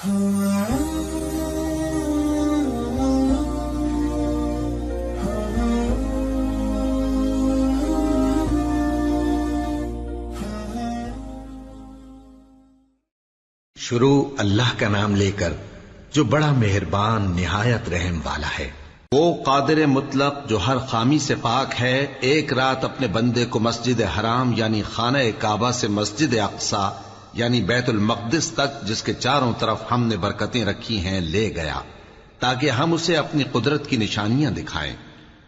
شروع اللہ کا نام لے کر جو بڑا مہربان نہایت رحم والا ہے۔ وہ قادر مطلق جو ہر خامی سے پاک ہے، ایک رات اپنے بندے کو مسجد حرام یعنی خانہ کعبہ سے مسجد اقصی یعنی بیت المقدس تک، جس کے چاروں طرف ہم نے برکتیں رکھی ہیں، لے گیا تاکہ ہم اسے اپنی قدرت کی نشانیاں دکھائیں۔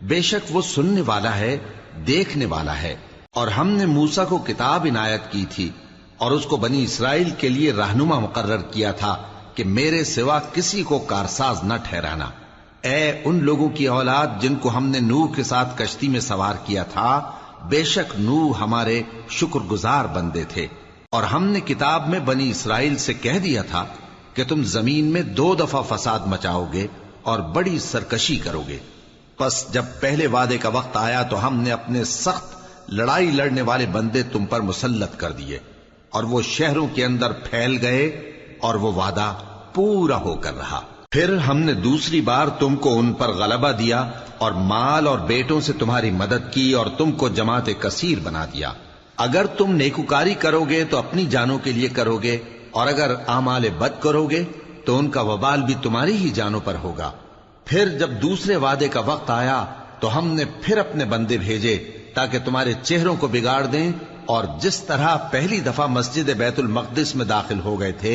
بے شک وہ سننے والا ہے، دیکھنے والا ہے۔ اور ہم نے موسیٰ کو کتاب عنایت کی تھی اور اس کو بنی اسرائیل کے لیے رہنما مقرر کیا تھا کہ میرے سوا کسی کو کارساز نہ ٹھہرانا۔ اے ان لوگوں کی اولاد جن کو ہم نے نوح کے ساتھ کشتی میں سوار کیا تھا، بے شک نوح ہمارے شکر گزار بندے تھے۔ اور ہم نے کتاب میں بنی اسرائیل سے کہہ دیا تھا کہ تم زمین میں 2 دفعہ فساد مچاؤ گے اور بڑی سرکشی کرو گے۔ پس جب پہلے وعدے کا وقت آیا تو ہم نے اپنے سخت لڑائی لڑنے والے بندے تم پر مسلط کر دیے، اور وہ شہروں کے اندر پھیل گئے، اور وہ وعدہ پورا ہو کر رہا۔ پھر ہم نے دوسری بار تم کو ان پر غلبہ دیا اور مال اور بیٹوں سے تمہاری مدد کی اور تم کو جماعت کثیر بنا دیا۔ اگر تم نیکوکاری کرو گے تو اپنی جانوں کے لیے کرو گے، اور اگر اعمال بد کرو گے تو ان کا وبال بھی تمہاری ہی جانوں پر ہوگا۔ پھر جب دوسرے وعدے کا وقت آیا تو ہم نے پھر اپنے بندے بھیجے تاکہ تمہارے چہروں کو بگاڑ دیں، اور جس طرح پہلی دفعہ مسجد بیت المقدس میں داخل ہو گئے تھے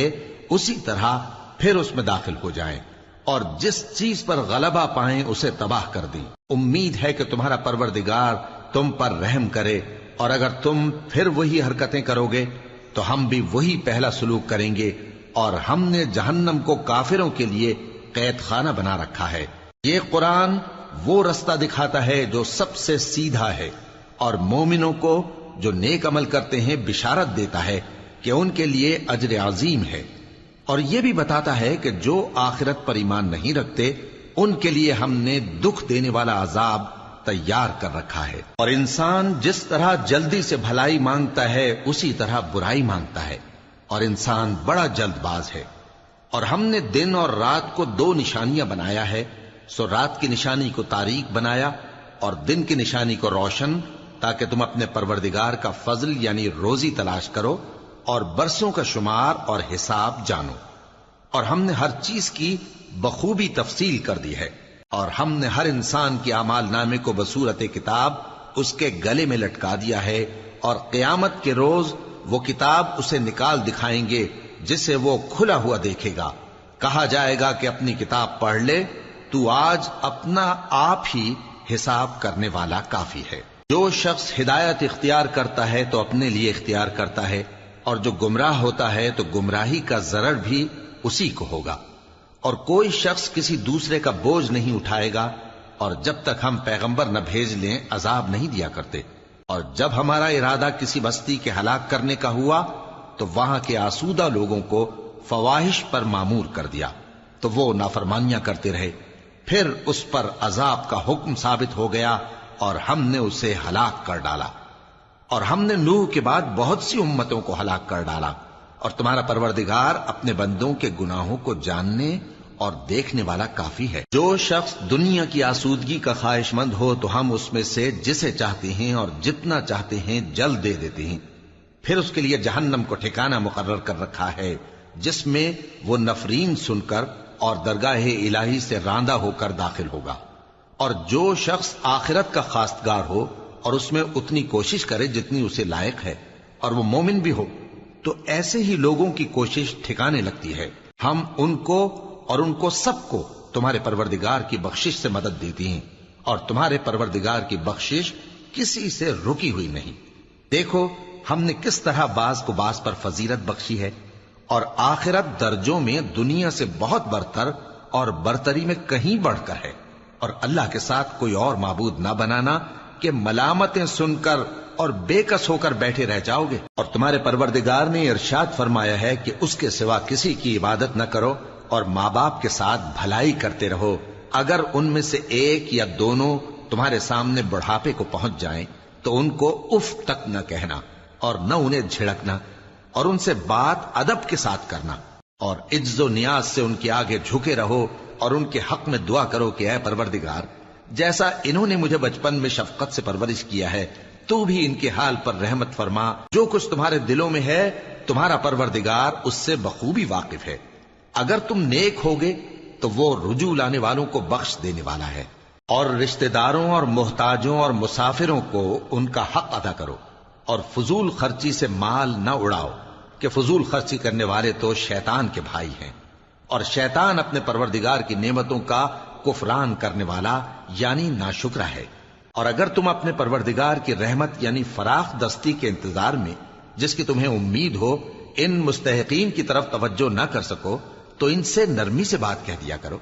اسی طرح پھر اس میں داخل ہو جائیں، اور جس چیز پر غلبہ پائیں اسے تباہ کر دیں۔ امید ہے کہ تمہارا پروردگار تم پر رحم کرے، اور اگر تم پھر وہی حرکتیں کرو گے تو ہم بھی وہی پہلا سلوک کریں گے، اور ہم نے جہنم کو کافروں کے لیے قید خانہ بنا رکھا ہے۔ یہ قرآن وہ رستہ دکھاتا ہے جو سب سے سیدھا ہے، اور مومنوں کو جو نیک عمل کرتے ہیں بشارت دیتا ہے کہ ان کے لیے اجر عظیم ہے، اور یہ بھی بتاتا ہے کہ جو آخرت پر ایمان نہیں رکھتے ان کے لیے ہم نے دکھ دینے والا عذاب تیار کر رکھا ہے۔ اور انسان جس طرح جلدی سے بھلائی مانگتا ہے اسی طرح برائی مانگتا ہے، اور انسان بڑا جلد باز ہے۔ اور ہم نے دن اور رات کو 2 نشانیاں بنایا ہے، سو رات کی نشانی کو تاریک بنایا اور دن کی نشانی کو روشن، تاکہ تم اپنے پروردگار کا فضل یعنی روزی تلاش کرو اور برسوں کا شمار اور حساب جانو۔ اور ہم نے ہر چیز کی بخوبی تفصیل کر دی ہے، اور ہم نے ہر انسان کے اعمال نامے کو بصورت کتاب اس کے گلے میں لٹکا دیا ہے، اور قیامت کے روز وہ کتاب اسے نکال دکھائیں گے جسے وہ کھلا ہوا دیکھے گا۔ کہا جائے گا کہ اپنی کتاب پڑھ لے، تو آج اپنا آپ ہی حساب کرنے والا کافی ہے۔ جو شخص ہدایت اختیار کرتا ہے تو اپنے لیے اختیار کرتا ہے، اور جو گمراہ ہوتا ہے تو گمراہی کا ضرر بھی اسی کو ہوگا۔ اور کوئی شخص کسی دوسرے کا بوجھ نہیں اٹھائے گا، اور جب تک ہم پیغمبر نہ بھیج لیں عذاب نہیں دیا کرتے۔ اور جب ہمارا ارادہ کسی بستی کے ہلاک کرنے کا ہوا تو وہاں کے آسودہ لوگوں کو فواحش پر مامور کر دیا، تو وہ نافرمانیاں کرتے رہے۔ پھر اس پر عذاب کا حکم ثابت ہو گیا اور ہم نے اسے ہلاک کر ڈالا۔ اور ہم نے نوح کے بعد بہت سی امتوں کو ہلاک کر ڈالا، اور تمہارا پروردگار اپنے بندوں کے گناہوں کو جاننے اور دیکھنے والا کافی ہے۔ جو شخص دنیا کی آسودگی کا خواہش مند ہو تو ہم اس میں سے جسے چاہتے ہیں اور جتنا چاہتے ہیں جلد دے دیتے ہیں۔ پھر اس کے لیے جہنم کو ٹھکانہ مقرر کر رکھا ہے، جس میں وہ نفرین سن کر اور درگاہ الہی سے راندہ ہو کر داخل ہوگا۔ اور جو شخص آخرت کا خواستگار ہو اور اس میں اتنی کوشش کرے جتنی اسے لائق ہے، اور وہ مومن بھی ہو، تو ایسے ہی لوگوں کی کوشش ٹھکانے لگتی ہے۔ ہم ان کو اور ان کو سب کو تمہارے پروردگار کی بخشش سے مدد دیتی ہیں، اور تمہارے پروردگار کی بخشش کسی سے رکی ہوئی نہیں۔ دیکھو ہم نے کس طرح بعض کو بعض پر فضیلت بخشی ہے، اور آخرت درجوں میں دنیا سے بہت برتر اور برتری میں کہیں بڑھ کر ہے۔ اور اللہ کے ساتھ کوئی اور معبود نہ بنانا کہ ملامتیں سن کر اور بے کس ہو کر بیٹھے رہ جاؤ گے۔ اور تمہارے پروردگار نے ارشاد فرمایا ہے کہ اس کے سوا کسی کی عبادت نہ کرو، اور ماں باپ کے ساتھ بھلائی کرتے رہو۔ اگر ان میں سے ایک یا دونوں تمہارے سامنے بڑھاپے کو پہنچ جائیں تو ان کو اف تک نہ کہنا، اور نہ انہیں جھڑکنا، اور ان سے بات ادب کے ساتھ کرنا۔ اور عجز و نیاز سے ان کے آگے جھکے رہو اور ان کے حق میں دعا کرو کہ اے پروردگار، جیسا انہوں نے مجھے بچپن میں شفقت سے پرورش کیا ہے، تو بھی ان کے حال پر رحمت فرما۔ جو کچھ تمہارے دلوں میں ہے تمہارا پروردگار اس سے بخوبی واقف ہے۔ اگر تم نیک ہوگے تو وہ رجوع لانے والوں کو بخش دینے والا ہے۔ اور رشتہ داروں اور محتاجوں اور مسافروں کو ان کا حق ادا کرو، اور فضول خرچی سے مال نہ اڑاؤ، کہ فضول خرچی کرنے والے تو شیطان کے بھائی ہیں، اور شیطان اپنے پروردگار کی نعمتوں کا کفران کرنے والا یعنی ناشکرا ہے۔ اور اگر تم اپنے پروردگار کی رحمت یعنی فراخ دستی کے انتظار میں، جس کی تمہیں امید ہو، ان مستحقین کی طرف توجہ نہ کر سکو تو ان سے نرمی سے بات کہہ دیا کرو،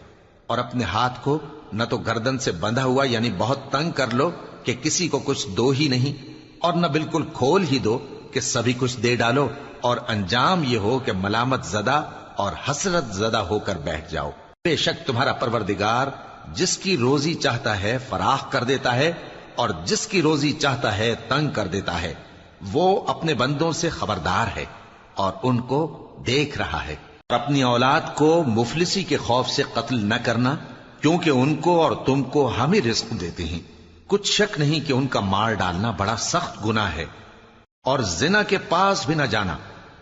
اور اپنے ہاتھ کو نہ تو گردن سے بندھا ہوا یعنی بہت تنگ کر لو کہ کسی کو کچھ دو ہی نہیں، اور نہ بالکل کھول ہی دو کہ سبھی کچھ دے ڈالو، اور انجام یہ ہو کہ ملامت زدہ اور حسرت زدہ ہو کر بیٹھ جاؤ۔ بے شک تمہارا پروردگار جس کی روزی چاہتا ہے فراخ کر دیتا ہے، اور جس کی روزی چاہتا ہے تنگ کر دیتا ہے۔ وہ اپنے بندوں سے خبردار ہے اور ان کو دیکھ رہا ہے۔ اور اپنی اولاد کو مفلسی کے خوف سے قتل نہ کرنا، کیونکہ ان کو اور تم کو ہم ہی رزق دیتے ہیں۔ کچھ شک نہیں کہ ان کا مار ڈالنا بڑا سخت گناہ ہے۔ اور زنا کے پاس بھی نہ جانا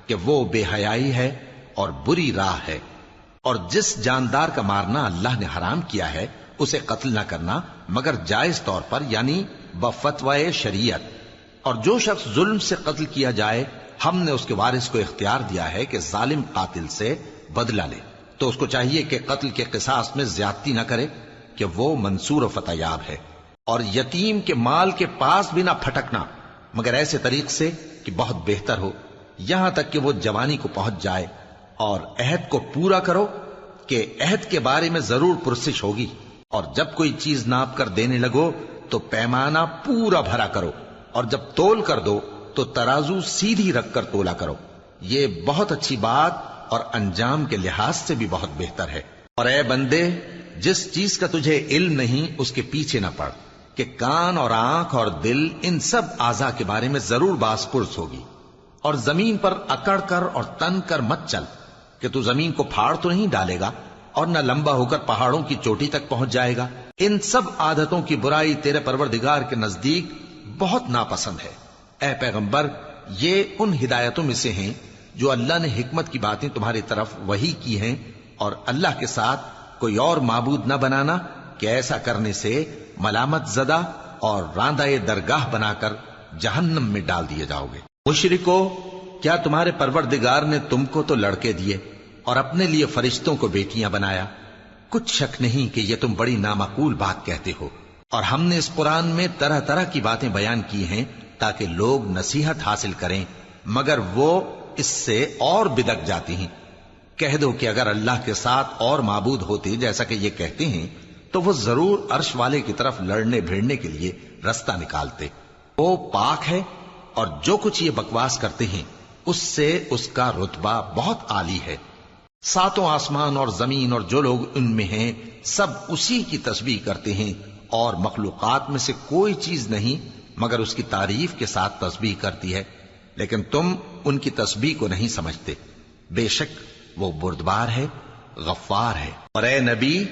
کہ وہ بے حیائی ہے اور بری راہ ہے۔ اور جس جاندار کا مارنا اللہ نے حرام کیا ہے اسے قتل نہ کرنا مگر جائز طور پر یعنی بفتوائے شریعت۔ اور جو شخص ظلم سے قتل کیا جائے ہم نے اس کے وارث کو اختیار دیا ہے کہ ظالم قاتل سے بدلہ لے، تو اس کو چاہیے کہ قتل کے قصاص میں زیادتی نہ کرے کہ وہ منصور و فتح یاب ہے۔ اور یتیم کے مال کے پاس بھی نہ پھٹکنا مگر ایسے طریق سے کہ بہت بہتر ہو، یہاں تک کہ وہ جوانی کو پہنچ جائے۔ اور عہد کو پورا کرو کہ عہد کے بارے میں ضرور پرسش ہوگی، اور جب کوئی چیز ناپ کر دینے لگو تو پیمانہ پورا بھرا کرو، اور جب تول کر دو تو ترازو سیدھی رکھ کر تولا کرو، یہ بہت اچھی بات اور انجام کے لحاظ سے بھی بہت بہتر ہے۔ اور اے بندے، جس چیز کا تجھے علم نہیں اس کے پیچھے نہ پڑ، کہ کان اور آنکھ اور دل ان سب اعضاء کے بارے میں ضرور باز پرس ہوگی۔ اور زمین پر اکڑ کر اور تن کر مت چل کہ تو زمین کو پھاڑ تو نہیں ڈالے گا، اور نہ لمبا ہو کر پہاڑوں کی چوٹی تک پہنچ جائے گا۔ ان سب عادتوں کی برائی تیرے پروردگار کے نزدیک بہت ناپسند ہے۔ اے پیغمبر، یہ ان ہدایتوں میں سے ہیں جو اللہ نے حکمت کی باتیں تمہاری طرف وحی کی ہیں، اور اللہ کے ساتھ کوئی اور معبود نہ بنانا کہ ایسا کرنے سے ملامت زدہ اور راندہ درگاہ بنا کر جہنم میں ڈال دیے جاؤ گے۔ مشرکو، کیا تمہارے پروردگار نے تم کو تو لڑکے دیے اور اپنے لیے فرشتوں کو بیٹیاں بنایا؟ کچھ شک نہیں کہ یہ تم بڑی نامعقول بات کہتے ہو، اور ہم نے اس قرآن میں طرح طرح کی باتیں بیان کی ہیں تاکہ لوگ نصیحت حاصل کریں، مگر وہ اس سے اور بدک جاتی ہیں۔ کہہ دو کہ اگر اللہ کے ساتھ اور معبود ہوتے جیسا کہ یہ کہتے ہیں تو وہ ضرور عرش والے کی طرف لڑنے بھیڑنے کے لیے رستہ نکالتے۔ وہ پاک ہے، اور جو کچھ یہ بکواس کرتے ہیں اس سے اس کا رتبہ بہت عالی ہے۔ ساتوں آسمان اور زمین اور جو لوگ ان میں ہیں سب اسی کی تسبیح کرتے ہیں، اور مخلوقات میں سے کوئی چیز نہیں مگر اس کی تعریف کے ساتھ تسبیح کرتی ہے، لیکن تم ان کی تسبیح کو نہیں سمجھتے۔ بے شک وہ بردبار ہے، غفار ہے۔ اور اے نبی،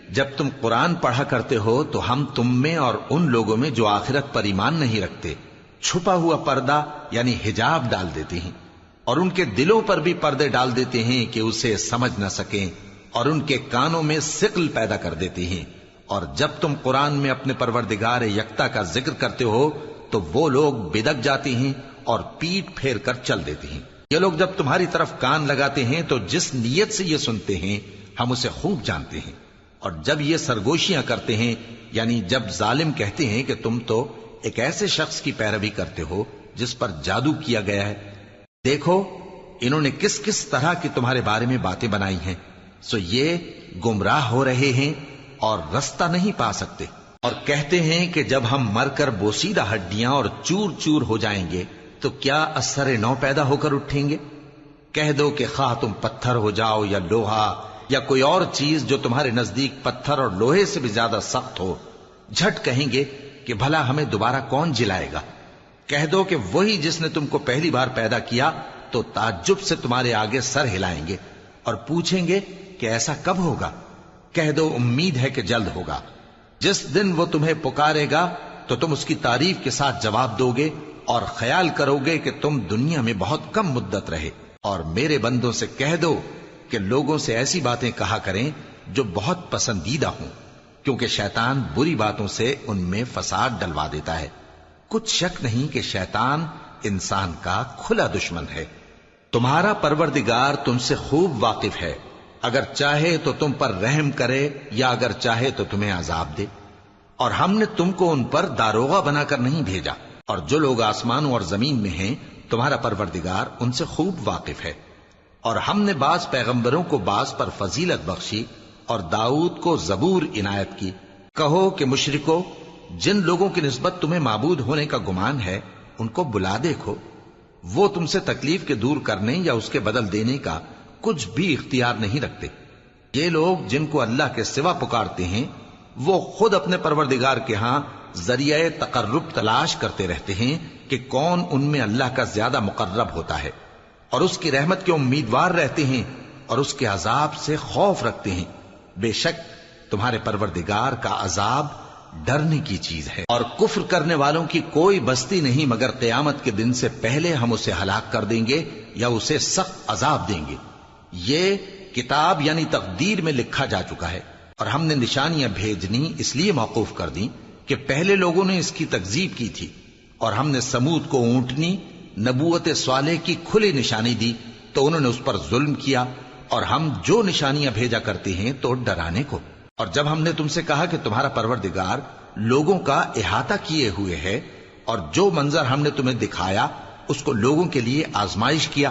جب تم قرآن پڑھا کرتے ہو تو ہم تم میں اور ان لوگوں میں جو آخرت پر ایمان نہیں رکھتے چھپا ہوا پردہ یعنی حجاب ڈال دیتے ہیں، اور ان کے دلوں پر بھی پردے ڈال دیتے ہیں کہ اسے سمجھ نہ سکیں، اور ان کے کانوں میں ثقل پیدا کر دیتے ہیں۔ اور جب تم قرآن میں اپنے پروردگار یکتا کا ذکر کرتے ہو تو وہ لوگ بدک جاتے ہیں اور پیٹ پھیر کر چل دیتے ہیں۔ یہ لوگ جب تمہاری طرف کان لگاتے ہیں تو جس نیت سے یہ سنتے ہیں ہم اسے خوب جانتے ہیں، اور جب یہ سرگوشیاں کرتے ہیں یعنی جب ظالم کہتے ہیں کہ تم تو ایک ایسے شخص کی پیروی کرتے ہو جس پر جادو کیا گیا ہے، دیکھو انہوں نے کس کس طرح کی تمہارے بارے میں باتیں بنائی ہیں، سو یہ گمراہ ہو رہے ہیں اور رستہ نہیں پا سکتے۔ اور کہتے ہیں کہ جب ہم مر کر بوسیدہ ہڈیاں اور چور چور ہو جائیں گے تو کیا اثر نو پیدا ہو کر اٹھیں گے؟ کہہ دو کہ خواہ تم پتھر ہو جاؤ یا لوہا یا کوئی اور چیز جو تمہارے نزدیک پتھر اور لوہے سے بھی زیادہ سخت ہو، جھٹ کہیں گے کہ بھلا ہمیں دوبارہ کون جلائے گا؟ کہہ دو کہ وہی جس نے تم کو پہلی بار پیدا کیا تو تعجب سے تمہارے آگے سر ہلائیں گے، اور پوچھیں گے کہ ایسا کب ہوگا؟ کہہ دو امید ہے کہ جلد ہوگا۔ جس دن وہ تمہیں پکارے گا تو تم اس کی تعریف کے ساتھ جواب دو گے اور خیال کرو گے کہ تم دنیا میں بہت کم مدت رہے۔ اور میرے بندوں سے کہہ دو کہ لوگوں سے ایسی باتیں کہا کریں جو بہت پسندیدہ ہوں، کیونکہ شیطان بری باتوں سے ان میں فساد ڈلوا دیتا ہے۔ کچھ شک نہیں کہ شیطان انسان کا کھلا دشمن ہے۔ تمہارا پروردگار تم سے خوب واقف ہے، اگر چاہے تو تم پر رحم کرے یا اگر چاہے تو تمہیں عذاب دے۔ اور ہم نے تم کو ان پر داروغہ بنا کر نہیں بھیجا، اور جو لوگ آسمانوں اور زمین میں ہیں تمہارا پروردگار ان سے خوب واقف ہے۔ اور ہم نے بعض پیغمبروں کو بعض پر فضیلت بخشی اور داؤد کو زبور عنایت کی۔ کہو کہ مشرکو، جن لوگوں کی نسبت تمہیں معبود ہونے کا گمان ہے ان کو بلا دیکھو، وہ تم سے تکلیف کے دور کرنے یا اس کے بدل دینے کا کچھ بھی اختیار نہیں رکھتے۔ یہ لوگ جن کو اللہ کے سوا پکارتے ہیں وہ خود اپنے پروردگار کے ہاں ذریعہ تقرب تلاش کرتے رہتے ہیں کہ کون ان میں اللہ کا زیادہ مقرب ہوتا ہے، اور اس کی رحمت کے امیدوار رہتے ہیں اور اس کے عذاب سے خوف رکھتے ہیں۔ بے شک تمہارے پروردگار کا عذاب ڈرنے کی چیز ہے۔ اور کفر کرنے والوں کی کوئی بستی نہیں مگر قیامت کے دن سے پہلے ہم اسے ہلاک کر دیں گے یا اسے سخت عذاب دیں گے۔ یہ کتاب یعنی تقدیر میں لکھا جا چکا ہے، اور ہم نے نشانیاں بھیجنی اس لیے موقوف کر دیں کہ پہلے لوگوں نے اس کی تکذیب کی تھی، اور ہم نے سمود کو اونٹنی نبوت صالح کی کھلی نشانی دی تو انہوں نے اس پر ظلم کیا، اور ہم جو نشانیاں بھیجا کرتے ہیں تو ڈرانے کو۔ اور جب ہم نے تم سے کہا کہ تمہارا پروردگار لوگوں کا احاطہ کیے ہوئے ہے، اور جو منظر ہم نے تمہیں دکھایا اس کو لوگوں کے لیے آزمائش کیا،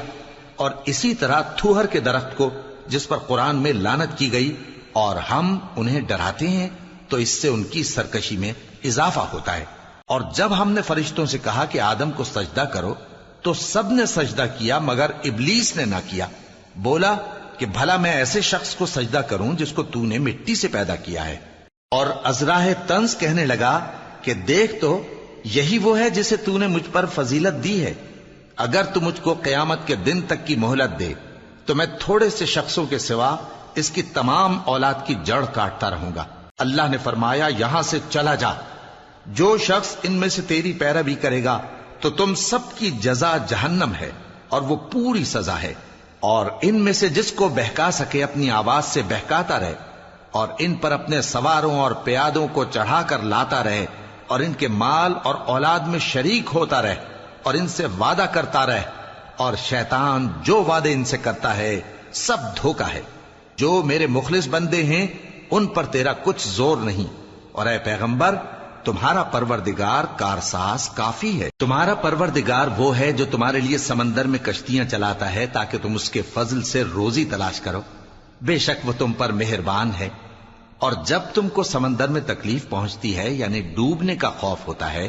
اور اسی طرح تھوہر کے درخت کو جس پر قرآن میں لعنت کی گئی، اور ہم انہیں ڈراتے ہیں تو اس سے ان کی سرکشی میں اضافہ ہوتا ہے۔ اور جب ہم نے فرشتوں سے کہا کہ آدم کو سجدہ کرو تو سب نے سجدہ کیا مگر ابلیس نے نہ کیا، بولا کہ بھلا میں ایسے شخص کو سجدہ کروں جس کو تو نے مٹی سے پیدا کیا ہے۔ اور ازراہ طنز کہنے لگا کہ دیکھ تو یہی وہ ہے جسے تو نے مجھ پر فضیلت دی ہے، اگر تو مجھ کو قیامت کے دن تک کی مہلت دے تو میں تھوڑے سے شخصوں کے سوا اس کی تمام اولاد کی جڑ کاٹتا رہوں گا۔ اللہ نے فرمایا یہاں سے چلا جا، جو شخص ان میں سے تیری پیروی کرے گا تو تم سب کی جزا جہنم ہے اور وہ پوری سزا ہے، اور ان میں سے جس کو بہکا سکے اپنی آواز سے بہکاتا رہے، اور ان پر اپنے سواروں اور پیادوں کو چڑھا کر لاتا رہے، اور ان کے مال اور اولاد میں شریک ہوتا رہے، اور ان سے وعدہ کرتا رہے، اور شیطان جو وعدے ان سے کرتا ہے سب دھوکا ہے۔ جو میرے مخلص بندے ہیں ان پر تیرا کچھ زور نہیں، اور اے پیغمبر تمہارا پروردگار کارساز کافی ہے۔ تمہارا پروردگار وہ ہے جو تمہارے لیے سمندر میں کشتیاں چلاتا ہے تاکہ تم اس کے فضل سے روزی تلاش کرو، بے شک وہ تم پر مہربان ہے۔ اور جب تم کو سمندر میں تکلیف پہنچتی ہے یعنی ڈوبنے کا خوف ہوتا ہے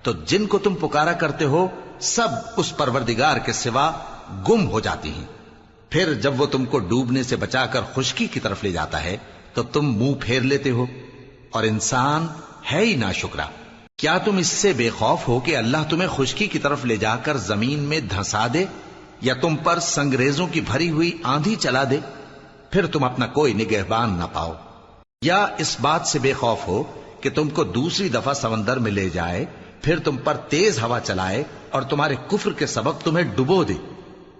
تو جن کو تم پکارا کرتے ہو سب اس پروردگار کے سوا گم ہو جاتی ہیں۔ پھر جب وہ تم کو ڈوبنے سے بچا کر خشکی کی طرف لے جاتا ہے تو تم منہ پھیر لیتے ہو، اور انسان ہے ہی ناشکرا۔ کیا تم اس سے بے خوف ہو کہ اللہ تمہیں خشکی کی طرف لے جا کر زمین میں دھنسا دے یا تم پر سنگریزوں کی بھری ہوئی آندھی چلا دے، پھر تم اپنا کوئی نگہبان نہ پاؤ؟ یا اس بات سے بے خوف ہو کہ تم کو دوسری دفعہ سمندر میں لے جائے، پھر تم پر تیز ہوا چلائے اور تمہارے کفر کے سبب تمہیں ڈبو دے،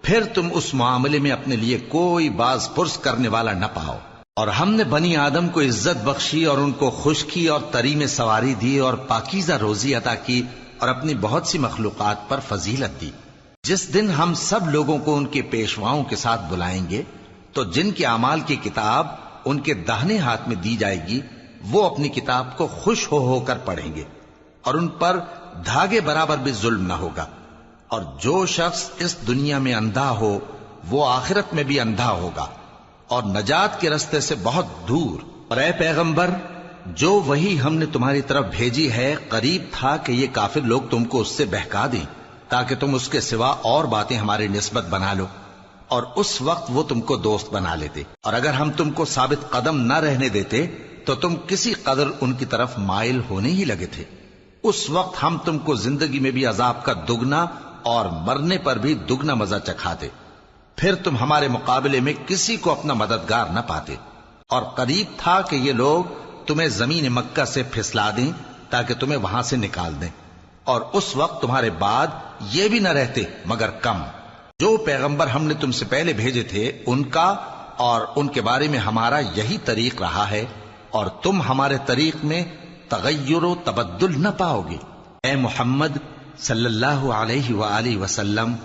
پھر تم اس معاملے میں اپنے لیے کوئی باز پرس کرنے والا نہ پاؤ؟ اور ہم نے بنی آدم کو عزت بخشی اور ان کو خشکی اور تری میں سواری دی اور پاکیزہ روزی عطا کی اور اپنی بہت سی مخلوقات پر فضیلت دی۔ جس دن ہم سب لوگوں کو ان کے پیشواؤں کے ساتھ بلائیں گے تو جن کے اعمال کی کتاب ان کے داہنے ہاتھ میں دی جائے گی وہ اپنی کتاب کو خوش ہو کر پڑھیں گے، اور ان پر دھاگے برابر بھی ظلم نہ ہوگا۔ اور جو شخص اس دنیا میں اندھا ہو وہ آخرت میں بھی اندھا ہوگا اور نجات کے رستے سے بہت دور۔ اور اے پیغمبر جو وہی ہم نے تمہاری طرف بھیجی ہے قریب تھا کہ یہ کافر لوگ تم کو اس سے بہکا دیں تاکہ تم اس کے سوا اور باتیں ہماری نسبت بنا لو، اور اس وقت وہ تم کو دوست بنا لیتے، اور اگر ہم تم کو ثابت قدم نہ رہنے دیتے تو تم کسی قدر ان کی طرف مائل ہونے ہی لگے تھے۔ اس وقت ہم تم کو زندگی میں بھی عذاب کا دگنا اور مرنے پر بھی دگنا مزہ چکھاتے، پھر تم ہمارے مقابلے میں کسی کو اپنا مددگار نہ پاتے، اور قریب تھا کہ یہ لوگ تمہیں زمین مکہ سے پھسلا دیں تاکہ تمہیں وہاں سے نکال دیں، اور اس وقت تمہارے بعد یہ بھی نہ رہتے مگر کم۔ جو پیغمبر ہم نے تم سے پہلے بھیجے تھے ان کا اور ان کے بارے میں ہمارا یہی طریق رہا ہے، اور تم ہمارے طریق میں تغیر و تبدل نہ پاؤ گے۔ اے محمد صلی اللہ علیہ وآلہ وسلم،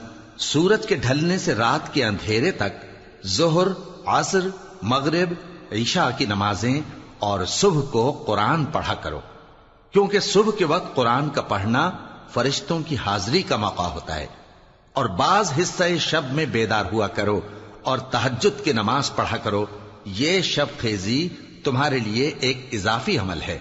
سورج کے ڈھلنے سے رات کے اندھیرے تک ظہر، عصر، مغرب، عشاء کی نمازیں اور صبح کو قرآن پڑھا کرو، کیونکہ صبح کے وقت قرآن کا پڑھنا فرشتوں کی حاضری کا موقع ہوتا ہے، اور بعض حصہ شب میں بیدار ہوا کرو اور تہجد کی نماز پڑھا کرو۔ یہ شب خیزی تمہارے لیے ایک اضافی عمل ہے۔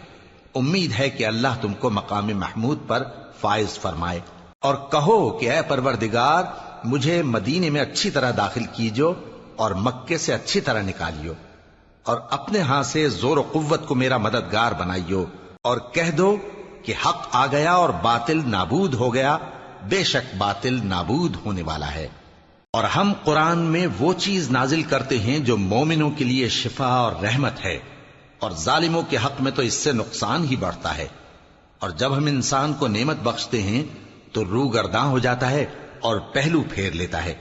امید ہے کہ اللہ تم کو مقام محمود پر فائز فرمائے۔ اور کہو کہ اے پروردگار، مجھے مدینے میں اچھی طرح داخل کیجو اور مکے سے اچھی طرح نکالیو، اور اپنے ہاں سے زور و قوت کو میرا مددگار بنائیو، اور کہہ دو کہ حق آ گیا اور باطل نابود ہو گیا، بے شک باطل نابود ہونے والا ہے۔ اور ہم قرآن میں وہ چیز نازل کرتے ہیں جو مومنوں کے لیے شفا اور رحمت ہے، اور ظالموں کے حق میں تو اس سے نقصان ہی بڑھتا ہے۔ اور جب ہم انسان کو نعمت بخشتے ہیں تو روح گرداں ہو جاتا ہے اور پہلو پھیر لیتا ہے،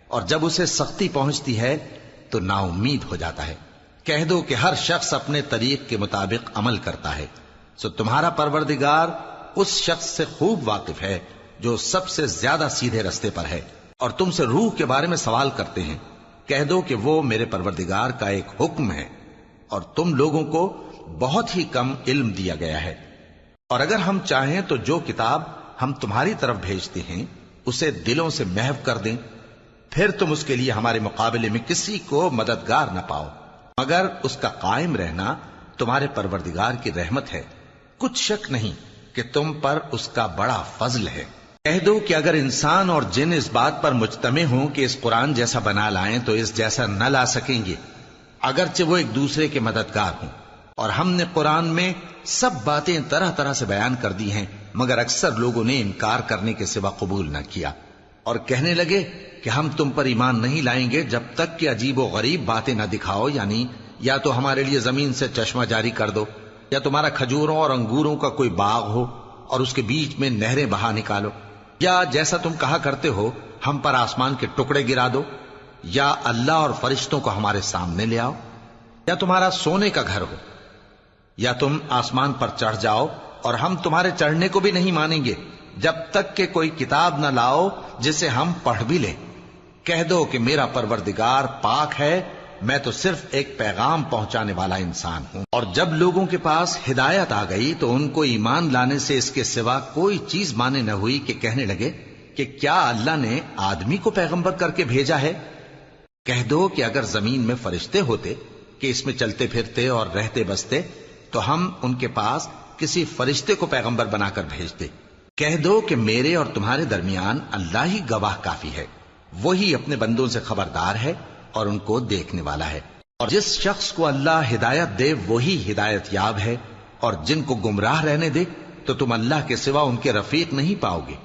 اور جب اسے سختی پہنچتی ہے تو نا امید ہو جاتا ہے۔ کہہ دو کہ ہر شخص اپنے طریق کے مطابق عمل کرتا ہے، سو تمہارا پروردگار اس شخص سے خوب واقف ہے جو سب سے زیادہ سیدھے رستے پر ہے۔ اور تم سے روح کے بارے میں سوال کرتے ہیں، کہہ دو کہ وہ میرے پروردگار کا ایک حکم ہے، اور تم لوگوں کو بہت ہی کم علم دیا گیا ہے۔ اور اگر ہم چاہیں تو جو کتاب ہم تمہاری طرف بھیجتے ہیں اسے دلوں سے محو کر دیں، پھر تم اس کے لیے ہمارے مقابلے میں کسی کو مددگار نہ پاؤ، مگر اس کا قائم رہنا تمہارے پروردگار کی رحمت ہے، کچھ شک نہیں کہ تم پر اس کا بڑا فضل ہے۔ کہہ دو کہ اگر انسان اور جن اس بات پر مجتمع ہوں کہ اس قرآن جیسا بنا لائیں تو اس جیسا نہ لا سکیں گے، اگرچہ وہ ایک دوسرے کے مددگار ہوں۔ اور ہم نے قرآن میں سب باتیں طرح طرح سے بیان کر دی ہیں، مگر اکثر لوگوں نے انکار کرنے کے سوا قبول نہ کیا، اور کہنے لگے کہ ہم تم پر ایمان نہیں لائیں گے جب تک کہ عجیب و غریب باتیں نہ دکھاؤ، یعنی یا تو ہمارے لیے زمین سے چشمہ جاری کر دو، یا تمہارا کھجوروں اور انگوروں کا کوئی باغ ہو اور اس کے بیچ میں نہریں بہا نکالو، یا جیسا تم کہا کرتے ہو ہم پر آسمان کے ٹکڑے گرا دو، یا اللہ اور فرشتوں کو ہمارے سامنے لے آؤ، یا تمہارا سونے کا گھر ہو، یا تم آسمان پر چڑھ جاؤ اور ہم تمہارے چڑھنے کو بھی نہیں مانیں گے جب تک کہ کوئی کتاب نہ لاؤ جسے ہم پڑھ بھی لیں۔ کہہ دو کہ میرا پروردگار پاک ہے، میں تو صرف ایک پیغام پہنچانے والا انسان ہوں۔ اور جب لوگوں کے پاس ہدایت آ گئی تو ان کو ایمان لانے سے اس کے سوا کوئی چیز مانے نہ ہوئی کہ کہنے لگے کہ کیا اللہ نے آدمی کو پیغمبر کر کے بھیجا ہے؟ کہہ دو کہ اگر زمین میں فرشتے ہوتے کہ اس میں چلتے پھرتے اور رہتے بستے تو ہم ان کے پاس کسی فرشتے کو پیغمبر بنا کر بھیجتے۔ کہہ دو کہ میرے اور تمہارے درمیان اللہ ہی گواہ کافی ہے، وہی اپنے بندوں سے خبردار ہے اور ان کو دیکھنے والا ہے۔ اور جس شخص کو اللہ ہدایت دے وہی ہدایت یاب ہے، اور جن کو گمراہ رہنے دے تو تم اللہ کے سوا ان کے رفیق نہیں پاؤ گے۔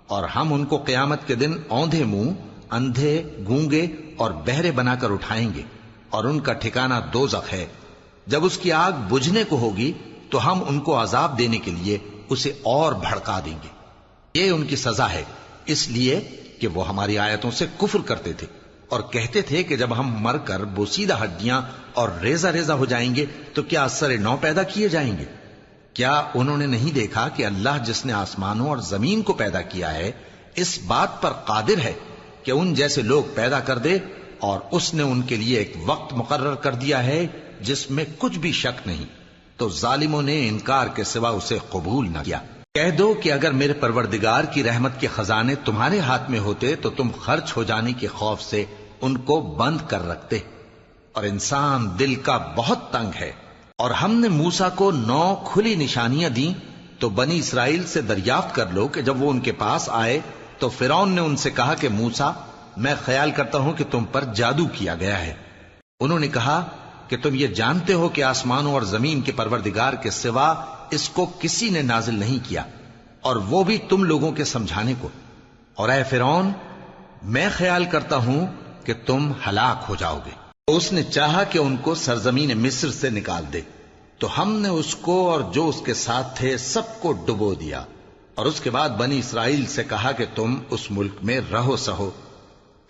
اور ہم ان کو قیامت کے دن اوندھے منہ، اندھے، گونگے اور بہرے بنا کر اٹھائیں گے، اور ان کا ٹھکانہ دوزخ ہے۔ جب اس کی آگ بجھنے کو ہوگی تو ہم ان کو عذاب دینے کے لیے اسے اور بھڑکا دیں گے۔ یہ ان کی سزا ہے، اس لیے کہ وہ ہماری آیتوں سے کفر کرتے تھے اور کہتے تھے کہ جب ہم مر کر بوسیدہ ہڈیاں اور ریزہ ریزہ ہو جائیں گے تو کیا اثر نو پیدا کیے جائیں گے؟ کیا انہوں نے نہیں دیکھا کہ اللہ جس نے آسمانوں اور زمین کو پیدا کیا ہے اس بات پر قادر ہے کہ ان جیسے لوگ پیدا کر دے، اور اس نے ان کے لیے ایک وقت مقرر کر دیا ہے جس میں کچھ بھی شک نہیں، تو ظالموں نے انکار کے سوا اسے قبول نہ کیا۔ کہہ دو کہ اگر میرے پروردگار کی رحمت کے خزانے تمہارے ہاتھ میں ہوتے تو تم خرچ ہو جانے کے خوف سے ان کو بند کر رکھتے، اور انسان دل کا بہت تنگ ہے۔ اور ہم نے موسیٰ کو 9 کھلی نشانیاں دیں تو بنی اسرائیل سے دریافت کر لو کہ جب وہ ان کے پاس آئے تو فرعون نے ان سے کہا کہ موسیٰ، میں خیال کرتا ہوں کہ تم پر جادو کیا گیا ہے۔ انہوں نے کہا کہ تم یہ جانتے ہو کہ آسمانوں اور زمین کے پروردگار کے سوا اس کو کسی نے نازل نہیں کیا، اور وہ بھی تم لوگوں کے سمجھانے کو۔ اور اے فرعون، میں خیال کرتا ہوں کہ تم ہلاک ہو جاؤ گے۔ اس نے چاہا کہ ان کو سرزمین مصر سے نکال دے تو ہم نے اس کو اور جو اس کے ساتھ تھے سب کو ڈبو دیا، اور اس کے بعد بنی اسرائیل سے کہا کہ تم اس ملک میں رہو سہو،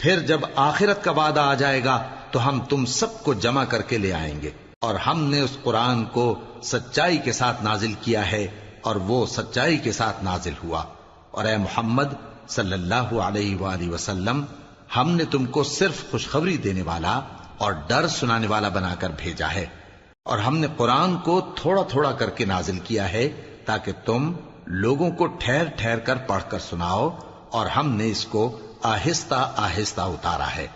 پھر جب آخرت کا وعدہ آ جائے گا تو ہم تم سب کو جمع کر کے لے آئیں گے۔ اور ہم نے اس قرآن کو سچائی کے ساتھ نازل کیا ہے اور وہ سچائی کے ساتھ نازل ہوا۔ اور اے محمد صلی اللہ علیہ وآلہ وسلم، ہم نے تم کو صرف خوشخبری دینے والا اور ڈر سنانے والا بنا کر بھیجا ہے، اور ہم نے قرآن کو تھوڑا تھوڑا کر کے نازل کیا ہے تاکہ تم لوگوں کو ٹھہر ٹھہر کر پڑھ کر سناؤ، اور ہم نے اس کو آہستہ آہستہ اتارا ہے۔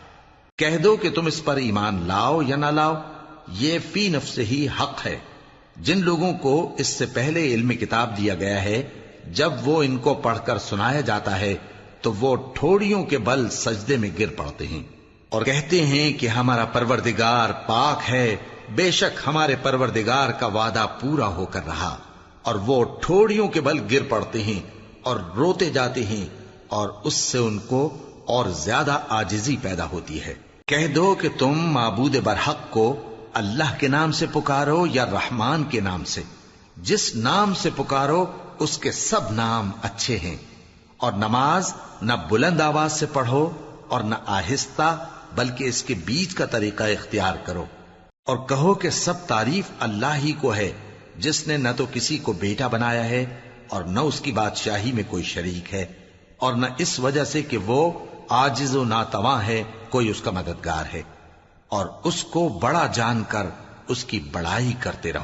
کہہ دو کہ تم اس پر ایمان لاؤ یا نہ لاؤ، یہ فی نفس ہی حق ہے۔ جن لوگوں کو اس سے پہلے علم کتاب دیا گیا ہے، جب وہ ان کو پڑھ کر سنایا جاتا ہے تو وہ ٹھوڑیوں کے بل سجدے میں گر پڑتے ہیں اور کہتے ہیں کہ ہمارا پروردگار پاک ہے، بے شک ہمارے پروردگار کا وعدہ پورا ہو کر رہا، اور وہ ٹھوڑیوں کے بل گر پڑتے ہیں اور روتے جاتے ہیں، اور اس سے ان کو اور زیادہ عاجزی پیدا ہوتی ہے۔ کہہ دو کہ تم معبود برحق کو اللہ کے نام سے پکارو یا رحمان کے نام سے، جس نام سے پکارو اس کے سب نام اچھے ہیں، اور نماز نہ بلند آواز سے پڑھو اور نہ آہستہ، بلکہ اس کے بیچ کا طریقہ اختیار کرو، اور کہو کہ سب تعریف اللہ ہی کو ہے، جس نے نہ تو کسی کو بیٹا بنایا ہے اور نہ اس کی بادشاہی میں کوئی شریک ہے، اور نہ اس وجہ سے کہ وہ عاجز و ناتواں ہے کوئی اس کا مددگار ہے، اور اس کو بڑا جان کر اس کی بڑائی کرتے رہو۔